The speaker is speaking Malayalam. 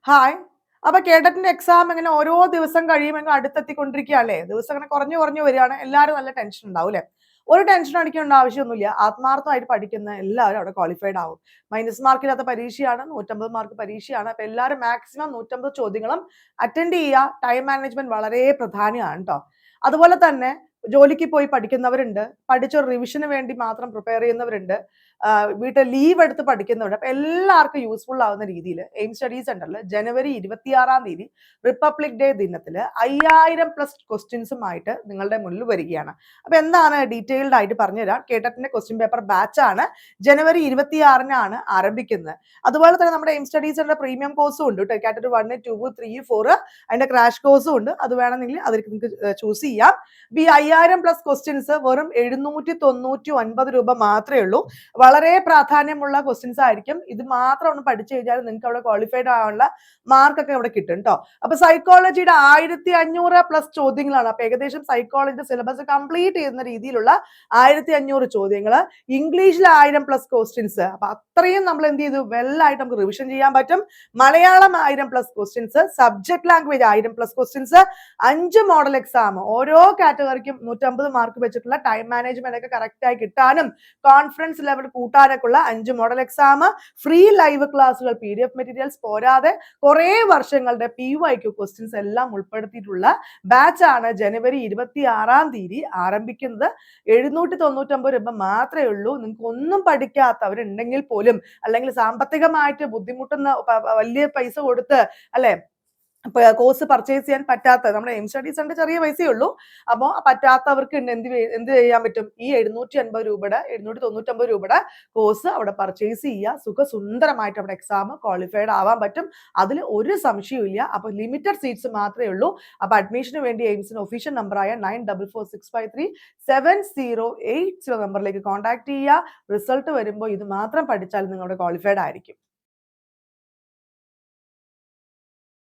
ഹായ്. അപ്പൊ കേഡറ്റിന്റെ എക്സാം ഇങ്ങനെ ഓരോ ദിവസം കഴിയുമെങ്കിൽ അടുത്തെത്തിക്കൊണ്ടിരിക്കുകയല്ലേ? ദിവസം ഇങ്ങനെ കുറഞ്ഞു കുറഞ്ഞു വരികയാണ്. എല്ലാവരും നല്ല ടെൻഷൻ ഉണ്ടാവും അല്ലേ? ഒരു ടെൻഷൻ അടിക്കേണ്ട ആവശ്യമൊന്നുമില്ല. ആത്മാർത്ഥമായിട്ട് പഠിക്കുന്ന എല്ലാവരും അവിടെ ക്വാളിഫൈഡ് ആവും. മൈനസ് മാർക്കില്ലാത്ത പരീക്ഷയാണ്. 150 മാർക്ക് പരീക്ഷയാണ്. അപ്പൊ എല്ലാവരും മാക്സിമം 150 ചോദ്യങ്ങളും അറ്റൻഡ് ചെയ്യുക. ടൈം മാനേജ്മെന്റ് വളരെ പ്രധാനമാണ് ട്ടോ. അതുപോലെ തന്നെ ജോലിക്ക് പോയി പഠിക്കുന്നവരുണ്ട്. പഠിച്ചൊരു റിവിഷന് വേണ്ടി മാത്രം പ്രിപ്പയർ ചെയ്യുന്നവരുണ്ട്. വീട്ടിൽ ലീവ് എടുത്ത് പഠിക്കുന്നവരുണ്ട്. അപ്പൊ എല്ലാവർക്കും യൂസ്ഫുൾ ആവുന്ന രീതിയിൽ എയിം സ്റ്റഡി സെന്ററിൽ ജനുവരി 26-ാം തീയതി റിപ്പബ്ലിക് ഡേ ദിനത്തിൽ 5000+ ക്വസ്റ്റ്യൻസുമായിട്ട് നിങ്ങളുടെ മുന്നിൽ വരികയാണ്. അപ്പൊ എന്താണ് ഡീറ്റെയിൽഡ് ആയിട്ട് പറഞ്ഞുതരാം. കേട്ടറ്റിന്റെ ക്വസ്റ്റ്യൻ പേപ്പർ ബാച്ച് ആണ്. ജനുവരി 26-നാണ് ആരംഭിക്കുന്നത്. അതുപോലെ തന്നെ നമ്മുടെ എയിം സ്റ്റഡി സെന്റർ പ്രീമിയം കോഴ്സും ഉണ്ട് കേട്ടോ. കാറ്റഗറി 1, 2, 3, 4 അതിന്റെ ക്രാഷ് കോഴ്സും ഉണ്ട്. അത് വേണമെങ്കിൽ അതിൽ നിങ്ങൾക്ക് ചൂസ് ചെയ്യാം. ഈ 5000+ ക്വസ്റ്റ്യൻസ് വെറും 799 രൂപ മാത്രമേ ഉള്ളൂ. വളരെ പ്രാധാന്യമുള്ള ക്വസ്റ്റ്യൻസ് ആയിരിക്കും. ഇത് മാത്രം ഒന്ന് പഠിച്ചു കഴിഞ്ഞാൽ നിങ്ങൾക്ക് അവിടെ ക്വാളിഫൈഡ് ആവാനുള്ള മാർക്കൊക്കെ അവിടെ കിട്ടും കേട്ടോ. അപ്പൊ സൈക്കോളജിയുടെ 1500+ ചോദ്യങ്ങളാണ്. അപ്പൊ ഏകദേശം സൈക്കോളജിയുടെ സിലബസ് കംപ്ലീറ്റ് ചെയ്യുന്ന രീതിയിലുള്ള 1500 ചോദ്യങ്ങൾ. ഇംഗ്ലീഷിൽ 1000+ ക്വസ്റ്റ്യൻസ്. അപ്പൊ അത്രയും നമ്മൾ എന്ത് ചെയ്തു? വെല്ലായിട്ട് നമുക്ക് റിവിഷൻ ചെയ്യാൻ പറ്റും. Malayalam 1000+ questions, subject language 1000+ questions, 5 model exam, ഓരോ കാറ്റഗറിക്കും 150 മാർക്ക് വെച്ചിട്ടുള്ള ടൈം മാനേജ്മെന്റ് ഒക്കെ കറക്റ്റ് ആയി കിട്ടാനും കോൺഫിഡൻസ് ലെവൽ കൂട്ടാനൊക്കെ ഉള്ള 5 മോഡൽ എക്സാം, ഫ്രീ ലൈവ് ക്ലാസ്സുകൾ, PDF മെറ്റീരിയൽസ് പോരാതെ കുറേ വർഷങ്ങളുടെ PYQ ക്വസ്റ്റ്യൻസ് എല്ലാം ഉൾപ്പെടുത്തിയിട്ടുള്ള ബാച്ച് ആണ് ജനുവരി 26-ാം തീയതി ആരംഭിക്കുന്നത്. 799 രൂപ മാത്രമേ ഉള്ളൂ. നിങ്ങൾക്ക് ഒന്നും പഠിക്കാത്തവരുണ്ടെങ്കിൽ പോലും, അല്ലെങ്കിൽ സാമ്പത്തികമായിട്ട് ബുദ്ധിമുട്ടുന്ന വലിയ പൈസ കൊടുത്ത് അല്ലെ കോഴ്സ് പർച്ചേസ് ചെയ്യാൻ പറ്റാത്ത, നമ്മുടെ എയിം സ്റ്റഡി സെന്റർ ചെറിയ പൈസയേ ഉള്ളൂ. അപ്പോൾ പറ്റാത്തവർക്ക് എന്ത് ചെയ്യാൻ പറ്റും? ഈ 799 രൂപയുടെ കോഴ്സ് അവിടെ പർച്ചേസ് ചെയ്യുക. സുഖസുന്ദരമായിട്ട് അവിടെ എക്സാം ക്വാളിഫൈഡ് ആവാൻ പറ്റും. അതിൽ ഒരു സംശയവും ഇല്ല. അപ്പൊ ലിമിറ്റഡ് സീറ്റ്സ് മാത്രമേ ഉള്ളൂ. അപ്പൊ അഡ്മിഷന് വേണ്ടി എയിംസിന്റെ ഒഫീഷ്യൽ നമ്പറായ 9446537080 നമ്പറിലേക്ക് കോൺടാക്ട് ചെയ്യുക. റിസൾട്ട് വരുമ്പോൾ ഇത് മാത്രം പഠിച്ചാൽ നിങ്ങളുടെ ക്വാളിഫൈഡ് ആയിരിക്കും.